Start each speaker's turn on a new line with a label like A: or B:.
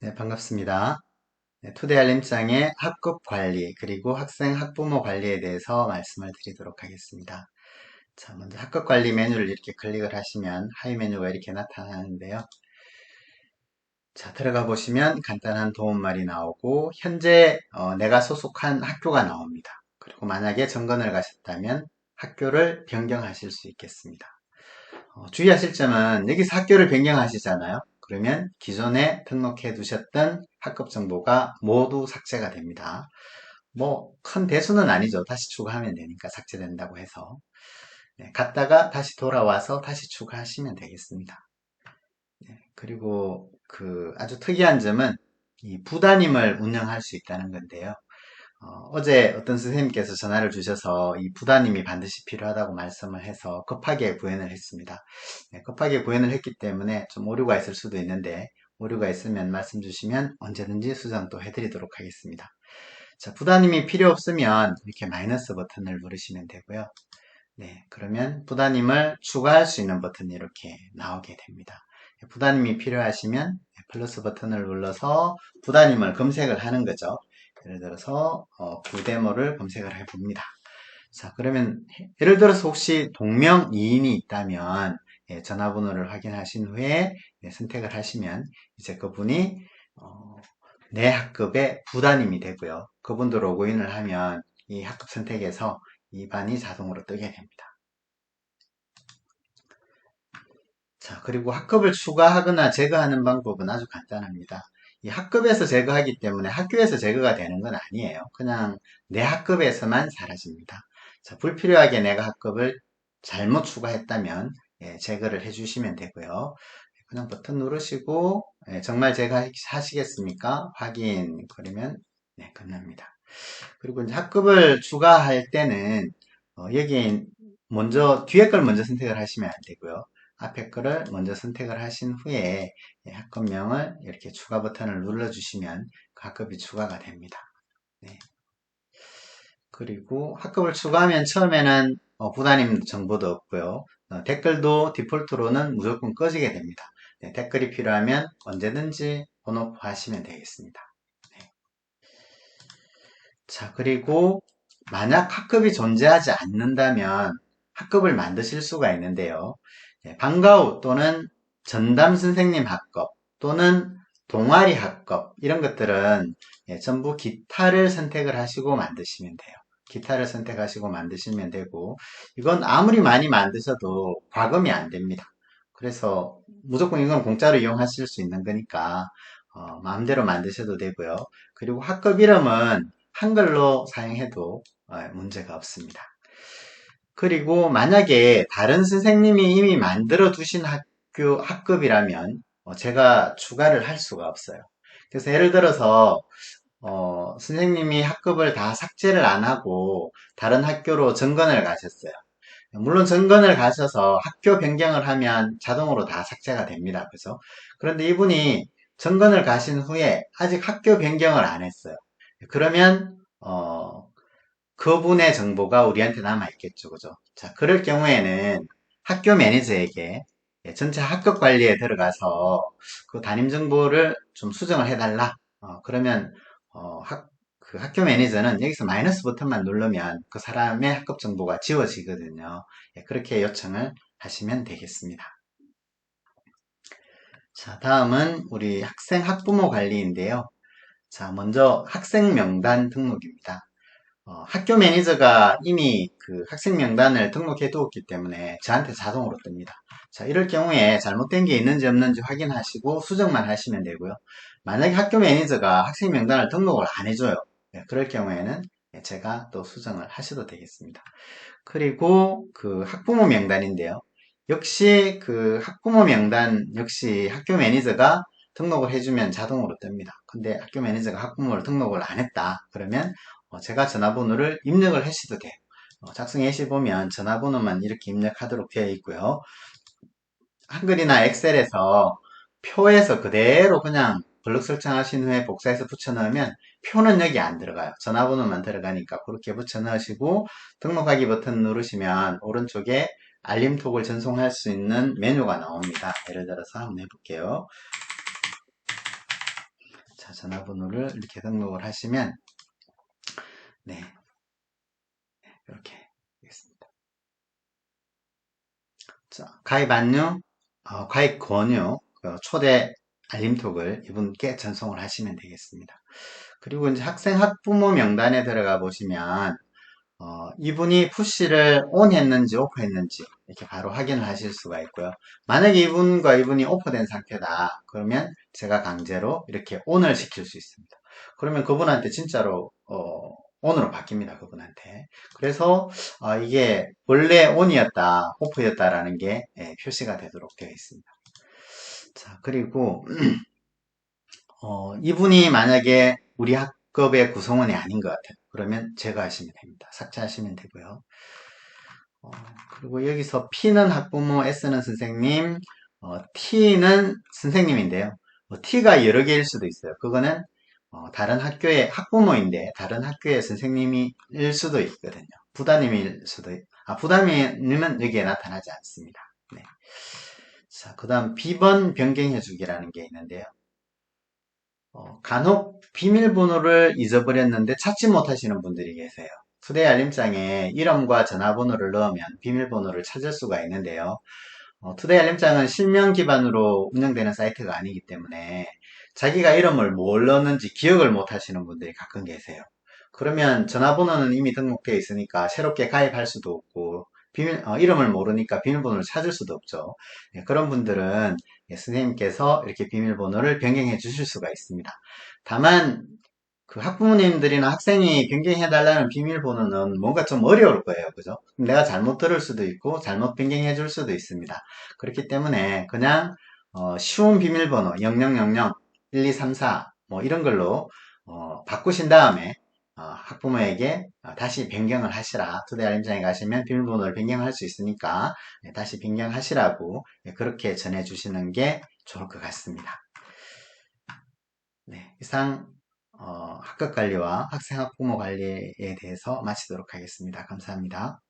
A: 네, 반갑습니다. 네, 투대 알림장의 학급 관리, 그리고 학생 학부모 관리에 대해서 말씀을 드리도록 하겠습니다. 자, 먼저 학급 관리 메뉴를 이렇게 클릭을 하시면 하위 메뉴가 이렇게 나타나는데요. 자, 들어가 보시면 간단한 도움말이 나오고, 현재 내가 소속한 학교가 나옵니다. 그리고 만약에 정관을 가셨다면 학교를 변경하실 수 있겠습니다. 주의하실 점은 여기서 학교를 변경하시잖아요. 그러면 기존에 등록해 두셨던 학급 정보가 모두 삭제가 됩니다. 뭐 큰 대수는 아니죠. 다시 추가하면 되니까 삭제된다고 해서. 네, 갔다가 다시 돌아와서 다시 추가하시면 되겠습니다. 네, 그리고 그 아주 특이한 점은 이 부담임을 운영할 수 있다는 건데요. 어제 어떤 선생님께서 전화를 주셔서 이 부담임이 반드시 필요하다고 말씀을 해서 급하게 구현을 했습니다. 네, 급하게 구현을 했기 때문에 좀 오류가 있을 수도 있는데 오류가 있으면 말씀 주시면 언제든지 수정 또 해드리도록 하겠습니다. 자, 부담임이 필요 없으면 이렇게 마이너스 버튼을 누르시면 되고요. 네, 그러면 부담임을 추가할 수 있는 버튼이 이렇게 나오게 됩니다. 부담임이 필요하시면 플러스 버튼을 눌러서 부담임을 검색을 하는 거죠. 예를 들어서 부데모를 검색을 해봅니다. 자, 그러면 예를 들어서 혹시 동명이인이 있다면 전화번호를 확인하신 후에 선택을 하시면 이제 그분이 내 학급의 부담임이 되고요. 그분도 로그인을 하면 이 학급 선택에서 이 반이 자동으로 뜨게 됩니다. 자, 그리고 학급을 추가하거나 제거하는 방법은 아주 간단합니다. 이 학급에서 제거하기 때문에 학교에서 제거가 되는 건 아니에요. 그냥 내 학급에서만 사라집니다. 자, 불필요하게 내가 학급을 잘못 추가했다면 제거를 해주시면 되고요. 그냥 버튼 누르시고 정말 제거하시겠습니까? 확인. 그러면 끝납니다. 그리고 이제 학급을 추가할 때는 여기 먼저 뒤에 걸 먼저 선택을 하시면 안 되고요. 앞에 거를 먼저 선택을 하신 후에 학급명을 이렇게 추가 버튼을 눌러주시면 그 학급이 추가가 됩니다. 네. 그리고 학급을 추가하면 처음에는 부담임 정보도 없고요. 댓글도 디폴트로는 무조건 꺼지게 됩니다. 네, 댓글이 필요하면 언제든지 온오프 하시면 되겠습니다. 네. 자, 그리고 만약 학급이 존재하지 않는다면 학급을 만드실 수가 있는데요. 방과 후 또는 전담 선생님 학급 또는 동아리 학급 이런 것들은 전부 기타를 선택을 하시고 만드시면 돼요. 기타를 선택하시고 만드시면 되고 이건 아무리 많이 만드셔도 과금이 안 됩니다. 그래서 무조건 이건 공짜로 이용하실 수 있는 거니까 마음대로 만드셔도 되고요. 그리고 학급 이름은 한글로 사용해도 문제가 없습니다. 그리고 만약에 다른 선생님이 이미 만들어 두신 학급이라면 제가 추가를 할 수가 없어요. 그래서 예를 들어서 선생님이 학급을 다 삭제를 안 하고 다른 학교로 전건을 가셨어요. 물론 전건을 가셔서 학교 변경을 하면 자동으로 다 삭제가 됩니다. 그죠? 그런데 이분이 전건을 가신 후에 아직 학교 변경을 안 했어요. 그러면 그분의 정보가 우리한테 남아 있겠죠. 그죠? 자, 그럴 경우에는 학교 매니저에게 전체 학급 관리에 들어가서 그 담임 정보를 좀 수정을 해달라. 그러면 그 학교 매니저는 여기서 마이너스 버튼만 누르면 그 사람의 학급 정보가 지워지거든요. 그렇게 요청을 하시면 되겠습니다. 자, 다음은 우리 학생 학부모 관리인데요. 자, 먼저 학생 명단 등록입니다. 학교 매니저가 이미 그 학생 명단을 등록해 두었기 때문에 저한테 자동으로 뜹니다. 자, 이럴 경우에 잘못된 게 있는지 없는지 확인하시고 수정만 하시면 되고요. 만약에 학교 매니저가 학생 명단을 등록을 안 해줘요. 그럴 경우에는 제가 또 수정을 하셔도 되겠습니다. 그리고 그 학부모 명단인데요. 역시 그 학부모 명단 역시 학교 매니저가 등록을 해주면 자동으로 뜹니다. 근데 학교 매니저가 학부모를 등록을 안 했다. 그러면 제가 전화번호를 입력을 하셔도 돼요. 작성 예시 보면 전화번호만 이렇게 입력하도록 되어 있고요. 한글이나 엑셀에서 표에서 그대로 그냥 블록 설정하신 후에 복사해서 붙여 넣으면 표는 여기 안 들어가요. 전화번호만 들어가니까 그렇게 붙여 넣으시고 등록하기 버튼 누르시면 오른쪽에 알림톡을 전송할 수 있는 메뉴가 나옵니다. 예를 들어서 한번 해볼게요. 전화번호를 이렇게 등록을 하시면 네, 이렇게 되겠습니다. 자, 가입 안녕, 가입 권유, 초대 알림톡을 이분께 전송을 하시면 되겠습니다. 그리고 이제 학생 학부모 명단에 들어가 보시면 이분이 푸시를 온 했는지 오프 했는지 이렇게 바로 확인을 하실 수가 있고요. 만약에 이분과 이분이 오프된 상태다 그러면 제가 강제로 이렇게 온을 시킬 수 있습니다. 그러면 그분한테 진짜로 온으로 바뀝니다. 그분한테. 그래서 이게 원래 온이었다 오프였다라는 게 표시가 되도록 되어 있습니다. 자, 그리고 이분이 만약에 우리 학급의 구성원이 아닌 것 같아요. 그러면 제거하시면 됩니다. 삭제하시면 되고요. 그리고 여기서 P는 학부모, S는 선생님, T는 선생님인데요. T가 여러 개일 수도 있어요. 그거는 다른 학교의 학부모인데 다른 학교의 선생님일 수도 있거든요. 부담임일 수도 부담임은 여기에 나타나지 않습니다. 네. 자, 그 다음 비번 변경해주기라는 게 있는데요. 간혹 비밀번호를 잊어버렸는데 찾지 못하시는 분들이 계세요. 투데이 알림장에 이름과 전화번호를 넣으면 비밀번호를 찾을 수가 있는데요. 투데이 알림장은 실명 기반으로 운영되는 사이트가 아니기 때문에 자기가 이름을 뭘 넣었는지 기억을 못 하시는 분들이 가끔 계세요. 그러면 전화번호는 이미 등록되어 있으니까 새롭게 가입할 수도 없고 이름을 모르니까 비밀번호를 찾을 수도 없죠. 그런 분들은 선생님께서 이렇게 비밀번호를 변경해 주실 수가 있습니다. 다만 그 학부모님들이나 학생이 변경해달라는 비밀번호는 뭔가 좀 어려울 거예요. 그죠? 내가 잘못 들을 수도 있고 잘못 변경해 줄 수도 있습니다. 그렇기 때문에 그냥 쉬운 비밀번호 0000, 1234 뭐 이런 걸로 바꾸신 다음에 학부모에게 다시 변경을 하시라. 투데이 알림장에 가시면 비밀번호를 변경할 수 있으니까 다시 변경하시라고 그렇게 전해주시는 게 좋을 것 같습니다. 네, 이상 학급 관리와 학생 학부모 관리에 대해서 마치도록 하겠습니다. 감사합니다.